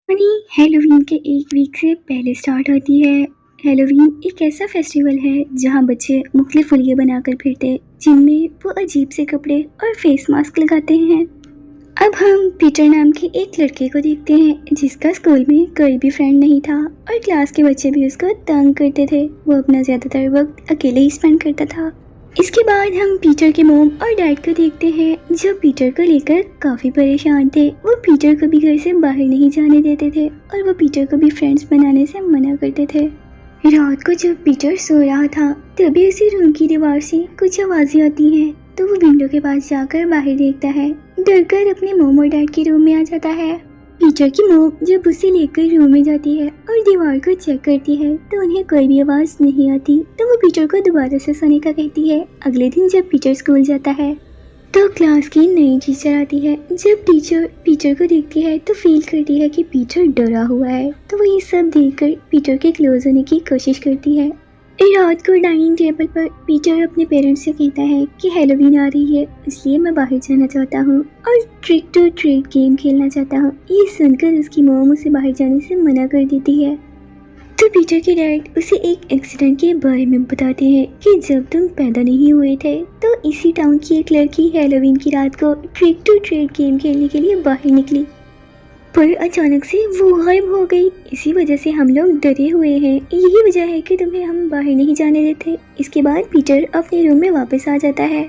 यानी हैलोवीन के एक वीक से पहले स्टार्ट होती है। हैलोवीन एक ऐसा फेस्टिवल है जहां बच्चे मुख्तलिफ फुलियाँ बनाकर फिरते हैं, जिनमें वो अजीब से कपड़े और फेस मास्क लगाते हैं। अब हम पीटर नाम के एक लड़के को देखते हैं जिसका स्कूल में कोई भी फ्रेंड नहीं था और क्लास के बच्चे भी उसको तंग करते थे। वो अपना ज़्यादातर वक्त अकेले ही स्पेंड करता था। इसके बाद हम पीटर के मॉम और डैड को देखते हैं जो पीटर को लेकर काफ़ी परेशान थे। वो पीटर को भी घर से बाहर नहीं जाने देते थे और वो पीटर को भी फ्रेंड्स बनाने से मना करते थे। रात को जब पीटर सो रहा था तभी उसी रूम की दीवार से कुछ आवाज़ें आती हैं, तो वो विंडो के पास जाकर बाहर देखता है। डरकर अपने मॉम और डैड के रूम में आ जाता है। पीटर की मॉम जब उसे लेकर रूम में जाती है और दीवार को चेक करती है तो उन्हें कोई भी आवाज़ नहीं आती, तो वो पीटर को दोबारा से सोने का कहती है। अगले दिन जब पीटर स्कूल जाता है तो क्लास की नई टीचर आती है। जब टीचर पीटर को देखती है तो फील करती है कि पीटर डरा हुआ है, तो वो ये सब देखकर पीटर के क्लोज होने की कोशिश करती है। रात को डाइनिंग टेबल पर पीटर अपने पेरेंट्स से कहता है कि हैलोवीन आ रही है, इसलिए मैं बाहर जाना चाहता हूँ और ट्रिक टू ट्रीट गेम खेलना चाहता हूँ। ये सुनकर उसकी मॉम उसे बाहर जाने से मना कर देती है। तो पीटर के डैड उसे एक एक्सीडेंट के बारे में बताते हैं कि जब तुम पैदा नहीं हुए थे तो इसी टाउन की एक लड़की हैलोवीन की रात को ट्रिक टू ट्रीट गेम खेलने के लिए बाहर निकली, पर अचानक से वो गायब हो गई। इसी वजह से हम लोग डरे हुए हैं। यही वजह है कि तुम्हें हम बाहर नहीं जाने देते। इसके बाद पीटर अपने रूम में वापस आ जाता है,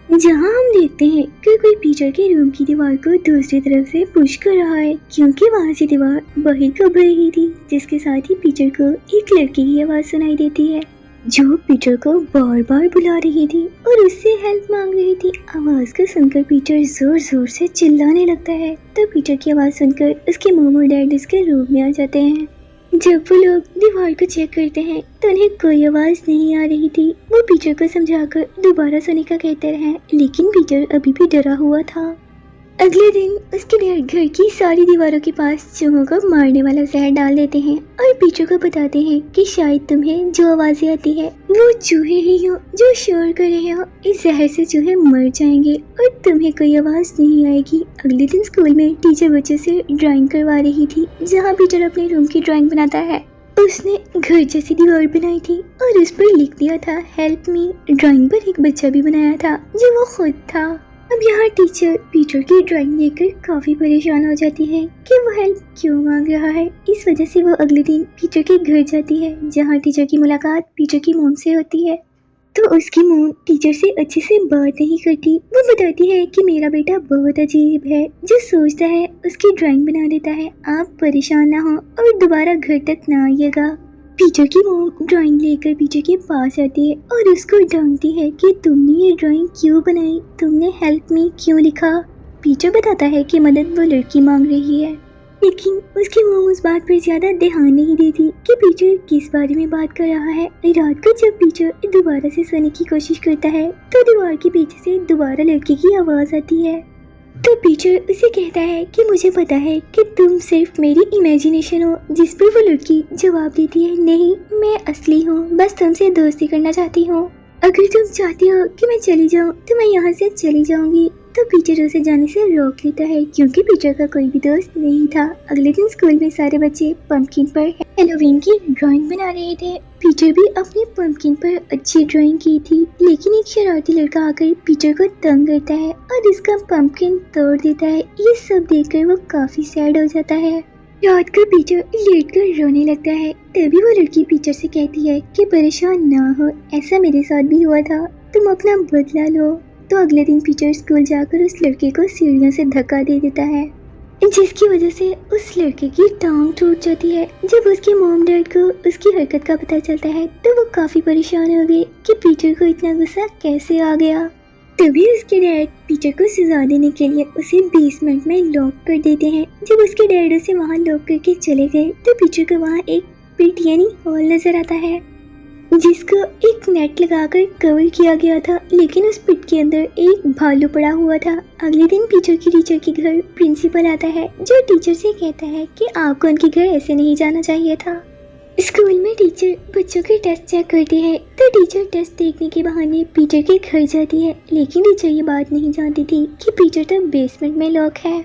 जहां हम देखते हैं कि कोई पीटर के रूम की दीवार को दूसरी तरफ से पुश कर रहा है, क्योंकि वहां से दीवार बाहर को बढ़ रही थी, जिसके साथ ही पीटर को एक लड़की की आवाज़ सुनाई देती है जो पीटर को बार बार बुला रही थी और उससे हेल्प मांग रही थी। आवाज़ को सुनकर पीटर जोर जोर से चिल्लाने लगता है, तो पीटर की आवाज़ सुनकर उसके मॉम और डैड उसके रूम में आ जाते हैं। जब वो लोग दीवार को चेक करते हैं तो उन्हें कोई आवाज़ नहीं आ रही थी। वो पीटर को समझाकर दोबारा सोने का कहते रहे, लेकिन पीटर अभी भी डरा हुआ था। अगले दिन उसके डैड घर की सारी दीवारों के पास चूहों को मारने वाला जहर डाल देते हैं और पीटर को बताते हैं कि शायद तुम्हें जो आवाज़ें आती है वो चूहे ही हो जो शोर कर रहे हो। इस जहर से चूहे मर जाएंगे और तुम्हें कोई आवाज़ नहीं आएगी। अगले दिन स्कूल में टीचर बच्चों से ड्राइंग करवा रही थी, जहाँ पीटर अपने रूम की ड्राइंग बनाता है। उसने घर जैसी दीवार बनाई थी और उस पर लिख दिया था हेल्प मी। ड्राइंग पर एक बच्चा भी बनाया था जो वो खुद था। अब यहाँ टीचर पीटर की ड्राइंग देखकर काफ़ी परेशान हो जाती है कि वो हेल्प क्यों मांग रहा है। इस वजह से वो अगले दिन पीटर के घर जाती है, जहाँ टीचर की मुलाकात पीटर की मॉम से होती है। तो उसकी मॉम टीचर से अच्छे से बात नहीं करती। वो बताती है कि मेरा बेटा बहुत अजीब है, जो सोचता है उसकी ड्राइंग बना देता है। आप परेशान ना हो और दोबारा घर तक ना आइएगा। पीटर की मॉम ड्राइंग लेकर पीटर के पास आती है और उसको डांटती है कि तुमने ये ड्राइंग क्यों बनाई, तुमने हेल्प मी क्यों लिखा। पीटर बताता है कि मदद वो लड़की मांग रही है, लेकिन उसकी मॉम उस बात पर ज्यादा ध्यान नहीं देती कि पीटर किस बारे में बात कर रहा है। रात को जब पीटर दोबारा से सोने की कोशिश करता है तो दीवार के पीछे से दोबारा लड़की की आवाज़ आती है। तो पीटर उसे कहता है कि मुझे पता है कि तुम सिर्फ मेरी इमेजिनेशन हो। जिस पर वो लड़की जवाब देती है, नहीं मैं असली हूँ, बस तुमसे दोस्ती करना चाहती हूँ। अगर तुम चाहती हो कि मैं चली जाऊँ तो मैं यहाँ से चली जाऊँगी। तो पीटर उसे जाने से रोक लेता है, क्योंकि पीटर का कोई भी दोस्त नहीं था। अगले दिन स्कूल में सारे बच्चे पंपकिन पर हैलोवीन की ड्राइंग बना रहे थे। पीटर भी अपनी पंपकिन पर अच्छी ड्राइंग की थी, लेकिन एक शरारती लड़का आकर पीटर को तंग करता है और इसका पंपकिन तोड़ देता है। ये सब देखकर वो काफी सैड हो जाता है। रात को पीटर लेट कर रोने लगता है। तभी वो लड़की पीटर से कहती है कि परेशान ना हो, ऐसा मेरे साथ भी हुआ था, तुम अपना बदला लो। तो अगले दिन पीटर स्कूल जाकर उस लड़के को सीढ़ियों से धक्का दे देता है, जिसकी वजह से उस लड़के की टांग टूट जाती है। जब उसके मॉम डैड को उसकी हरकत का पता चलता है तो वो काफ़ी परेशान हो गए कि पीटर को इतना गुस्सा कैसे आ गया। तभी उसके डैड पीटर को सजा देने के लिए उसे बेसमेंट में लॉक कर देते हैं। जब उसके डैड उसे वहाँ लॉक करके चले गए तो पीटर को वहाँ एक पिट यानी हॉल नजर आता है, जिसको एक नेट लगाकर कवर किया गया था, लेकिन उस पिट के अंदर एक भालू पड़ा हुआ था। अगले दिन पीटर की टीचर के घर प्रिंसिपल आता है, जो टीचर से कहता है कि आपको उनके घर ऐसे नहीं जाना चाहिए था। स्कूल में टीचर बच्चों के टेस्ट चेक करती है, तो टीचर टेस्ट देखने के बहाने पीटर के घर जाती है, लेकिन टीचर ये बात नहीं जानती थी कि पीटर तो बेसमेंट में लॉक है।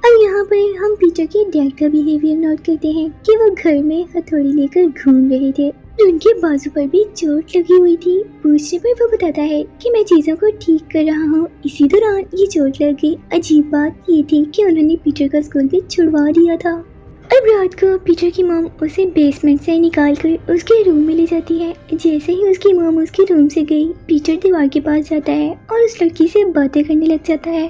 अब यहाँ पर हम पीटर के डैड का बिहेवियर नोट करते हैं कि वो घर में हथौड़ी लेकर घूम रहे थे और उनके बाजू पर भी चोट लगी हुई थी। पूछने पर वो बताता है कि मैं चीजों को ठीक कर रहा हूँ, इसी दौरान ये चोट लग गई। अजीब बात ये थी कि उन्होंने पीटर का स्कूल भी छुड़वा दिया था। अब रात को पीटर की मॉम उसे बेसमेंट से निकालकर उसके रूम में ले जाती है। जैसे ही उसकी मॉम उसके रूम से गई, पीटर दीवार के पास जाता है और उस लड़की से बातें करने लग जाता है।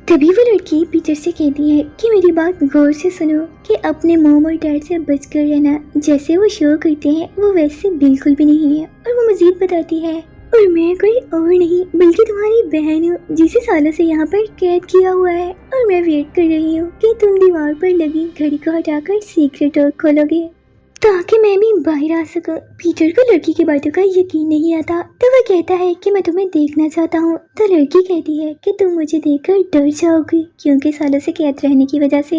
तभी वो लड़की पीटर से कहती है कि मेरी बात गौर से सुनो कि अपने मॉम और डैड से बचकर रहना। जैसे वो शो करते हैं वो वैसे बिल्कुल भी नहीं है। और वो मजीद बताती है, और मैं कोई और नहीं बल्कि तुम्हारी बहन हूँ जिसे सालों से यहाँ पर कैद किया हुआ है, और मैं वेट कर रही हूँ कि तुम दीवार पर लगी घड़ी को हटाकर सीक्रेट डोर खोलोगे ताकि मैं भी बाहर आ सकूं। पीटर को लड़की की बातों का यकीन नहीं आता, तो वह कहता है कि मैं तुम्हें देखना चाहता हूँ। तो लड़की कहती है कि तुम मुझे देखकर डर जाओगे क्योंकि सालों से कैद रहने की वजह से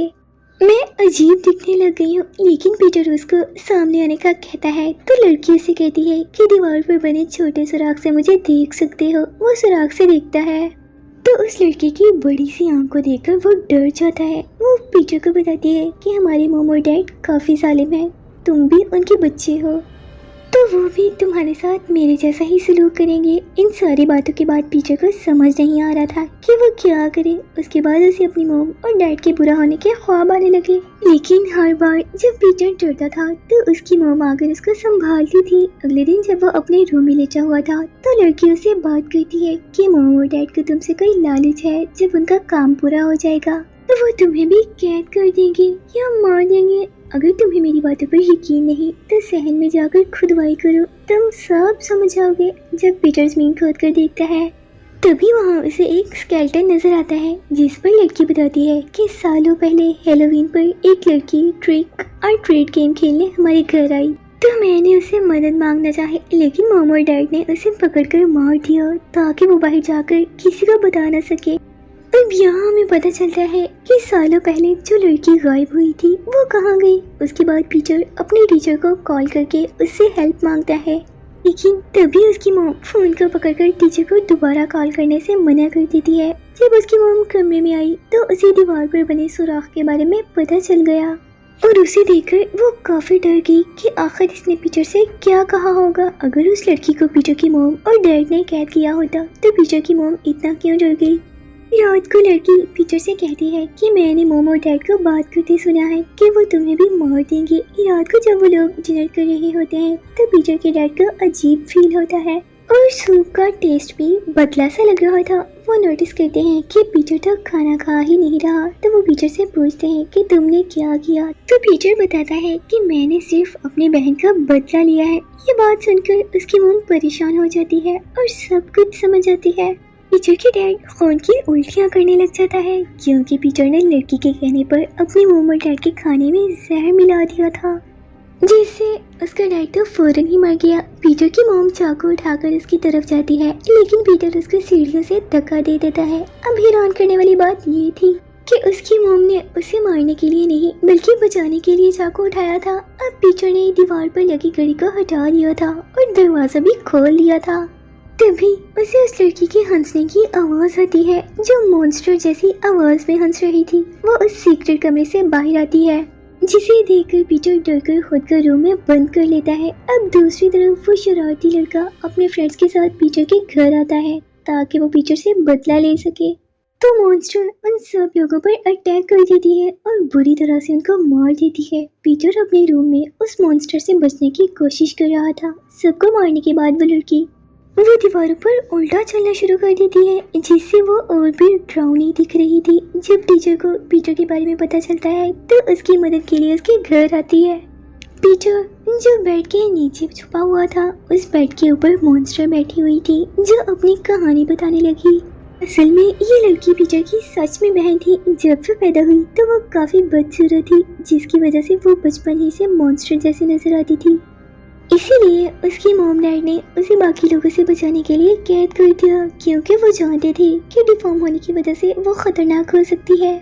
मैं अजीब दिखने लग गई हूँ। लेकिन पीटर उसको सामने आने का कहता है, तो लड़की उसे कहती है कि दीवार पर बने छोटे सुराख से मुझे देख सकते हो। वो सुराख से देखता है तो उस लड़की की बड़ी सी आंख को देखकर वो डर जाता है। वो पीटर को बताती है कि हमारे मॉम और डैड काफी जालिम हैं, तुम भी उनके बच्चे हो तो वो भी तुम्हारे साथ मेरे जैसा ही सलूक करेंगे। इन सारी बातों के बाद पीटर को समझ नहीं आ रहा था कि वो क्या करे। उसके बाद उसे अपनी मॉम और डैड के बुरा होने के ख्वाब आने लगे। लेकिन हर बार जब पीटर डरता था तो उसकी मॉम आकर उसको संभालती थी। अगले दिन जब वो अपने रूम में लेटा हुआ था तो लड़की उसे बात करती है कि मॉम और डैड को तुमसे कोई लालच है, जब उनका काम पूरा हो जाएगा तो वो तुम्हें भी कैद कर देंगे या मार देंगे। अगर तुम्हें मेरी बातों पर यकीन नहीं तो सहन में जाकर खुदवाई करो, तुम सब समझ जाओगे। जब पीटर जमीन खोद कर देखता है तभी वहाँ उसे एक स्केलेटन नजर आता है जिस पर लड़की बताती है कि सालों पहले हैलोवीन पर एक लड़की ट्रिक और ट्रीट गेम खेलने हमारे घर आई, तो मैंने उसे मदद मांगना चाहे लेकिन मॉम और डैड ने उसे पकड़कर मार दिया ताकि वो बाहर जाकर किसी को बता ना सके। अब यहाँ हमें पता चलता है कि सालों पहले जो लड़की गायब हुई थी वो कहाँ गई। उसके बाद पीटर अपने टीचर को कॉल करके उससे हेल्प मांगता है, लेकिन तभी उसकी मॉम फोन को पकड़कर टीचर को दोबारा कॉल करने से मना कर देती है। जब उसकी मॉम कमरे में आई तो उसे दीवार पर बने सुराख के बारे में पता चल गया और उसे देखकर वो काफी डर गई कि आखिर इसने पीटर से क्या कहा होगा। अगर उस लड़की को पीटर की मॉम और डैड ने कैद किया होता तो पीटर की मॉम इतना क्यों डर गई। रात को लड़की पीटर से कहती है कि मैंने मॉम और डैड को बात करते सुना है कि वो तुम्हें भी मार देंगे। रात को जब वो लोग डिनर कर रहे होते हैं तो पीटर के डैड को अजीब फील होता है और सूप का टेस्ट भी बदला सा लग रहा था। वो नोटिस करते हैं कि पीटर तो खाना खा ही नहीं रहा, तो वो पीटर से पूछते हैं कि तुमने क्या किया। तो पीटर बताता है कि मैंने सिर्फ अपनी बहन का बदला लिया है। ये बात सुनकर उसकी मॉम परेशान हो जाती है और सब कुछ समझ आती है। पीटर के डैड खून की उल्टियाँ करने लग जाता है क्योंकि पीटर ने लड़की के कहने पर अपने मॉम और डैड के खाने में जहर मिला दिया था, जिससे उसका डैड तो फौरन ही मर गया। पीटर की मॉम चाकू उठाकर उसकी तरफ जाती है लेकिन पीटर उसको सीढ़ियों से धक्का दे देता है। अब हैरान करने वाली बात ये थी कि उसकी मॉम ने उसे मारने के लिए नहीं बल्कि बचाने के लिए चाकू उठाया था। अब पीटर ने दीवार पर लगी घड़ी को हटा दिया था और दरवाजा भी खोल दिया था। तभी उसे उस लड़की के हंसने की आवाज आती है जो मॉन्स्टर जैसी आवाज में हंस रही थी। वो उस सीक्रेट कमरे से बाहर आती है जिसे देखकर पीटर डरकर खुद को रूम में बंद कर लेता है। अब दूसरी तरफ वो शरारती लड़का अपने फ्रेंड्स के साथ पीटर के घर आता है ताकि वो पीटर से बदला ले सके। तो मॉन्स्टर उन सब लोगों पर अटैक कर देती है और बुरी तरह से उनको मार देती है। पीटर अपने रूम में उस मॉन्स्टर से बचने की कोशिश कर रहा था। सबको मारने के बाद वो लड़की वो दीवारों पर उल्टा चलना शुरू कर देती है जिससे वो और भी डरावनी दिख रही थी। जब टीचर को पीटर के बारे में पता चलता है तो उसकी मदद के लिए उसके घर आती है। पीटर जो बेड के नीचे छुपा हुआ था, उस बेड के ऊपर मॉन्स्टर बैठी हुई थी जो अपनी कहानी बताने लगी। असल में ये लड़की पीटर की सच में बहन थी। जब वो पैदा हुई तो वो काफी बदसूरत थी जिसकी वजह से वो बचपन ही से मॉन्स्टर जैसी नजर आती थी। इसीलिए उसकी मॉम डैड ने उसे बाकी लोगों से बचाने के लिए कैद कर दिया क्योंकि वो जानते थे कि डिफॉर्म होने की वजह से वो खतरनाक हो सकती है।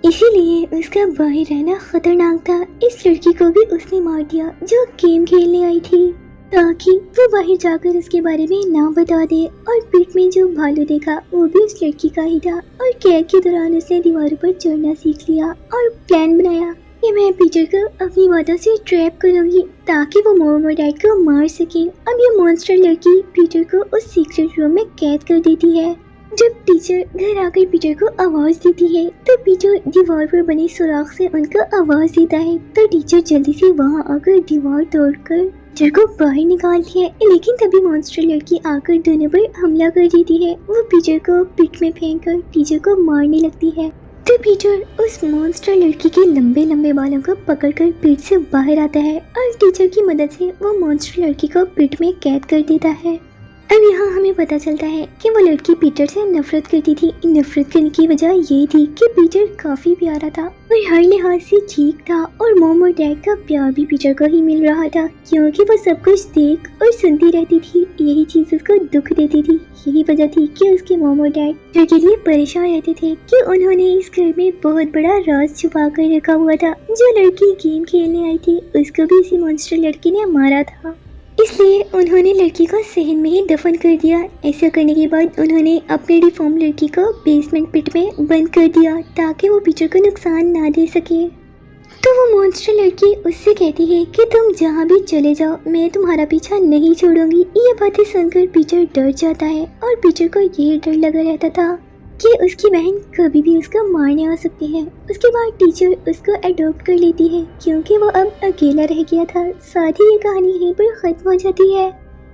इसीलिए उसका बाहर रहना खतरनाक था। इस लड़की को भी उसने मार दिया जो गेम खेलने आई थी। ताकि वो बाहर जाकर उसके बारे में ना बता दे। और पीठ में जो भालू देखा वो भी उस लड़की का ही था और कैद के दौरान उसने दीवारों पर चढ़ना सीख लिया और प्लान बनाया कि मैं पीटर को अपनी बातों से ट्रैप करूंगी ताकि वो मॉम और डैड को मार सके। अब ये मॉन्स्टर लड़की पीटर को उस सीक्रेट रूम में कैद कर देती है। जब टीचर घर आकर पीटर को आवाज देती है तो पीटर दीवार पर बने सुराख से उनको आवाज देता है, तो टीचर जल्दी से वहां आकर दीवार तोड़कर पीटर को बाहर निकालती है। लेकिन तभी मॉन्स्टर लड़की आकर दोनों पर हमला कर देती है। वो पीटर को पीठ में फेंककर टीचर को मारने लगती है। तो पीटर उस मॉन्स्टर लड़की के लंबे लंबे बालों को पकड़कर पीठ से बाहर आता है और टीचर की मदद से वो मॉन्स्टर लड़की को पीठ में कैद कर देता है। अब यहाँ हमें पता चलता है कि वो लड़की पीटर से नफरत करती थी। नफरत करने की वजह ये थी कि पीटर काफी प्यारा था और हर लिहाज से ठीक था और मॉम और डैड का प्यार भी पीटर को ही मिल रहा था, क्योंकि वो सब कुछ देख और सुनती रहती थी। यही चीज उसको दुख देती थी। यही वजह थी कि उसके मॉम और डैड पीटर के लिए परेशान रहते थे कि उन्होंने इस घर में बहुत बड़ा राज छुपा कर रखा हुआ था। जो लड़की गेम खेलने आई थी उसको भी इसी मॉन्स्टर लड़की ने मारा था, इसलिए उन्होंने लड़की को सहन में ही दफन कर दिया। ऐसा करने के बाद उन्होंने अपने डिफॉर्म लड़की को बेसमेंट पिट में बंद कर दिया ताकि वो पीटर को नुकसान ना दे सके। तो वो मॉन्स्टर लड़की उससे कहती है कि तुम जहाँ भी चले जाओ मैं तुम्हारा पीछा नहीं छोड़ूंगी। ये बातें सुनकर पीटर डर जाता है और पीटर को ये डर लगा रहता था कि उसकी बहन कभी भी उसको मारने आ सकती है। उसके बाद टीचर उसको अडॉप्ट कर लेती है क्योंकि वो अब अकेला रह गया था। साथ ही ये कहानी यहीं पर खत्म हो जाती है।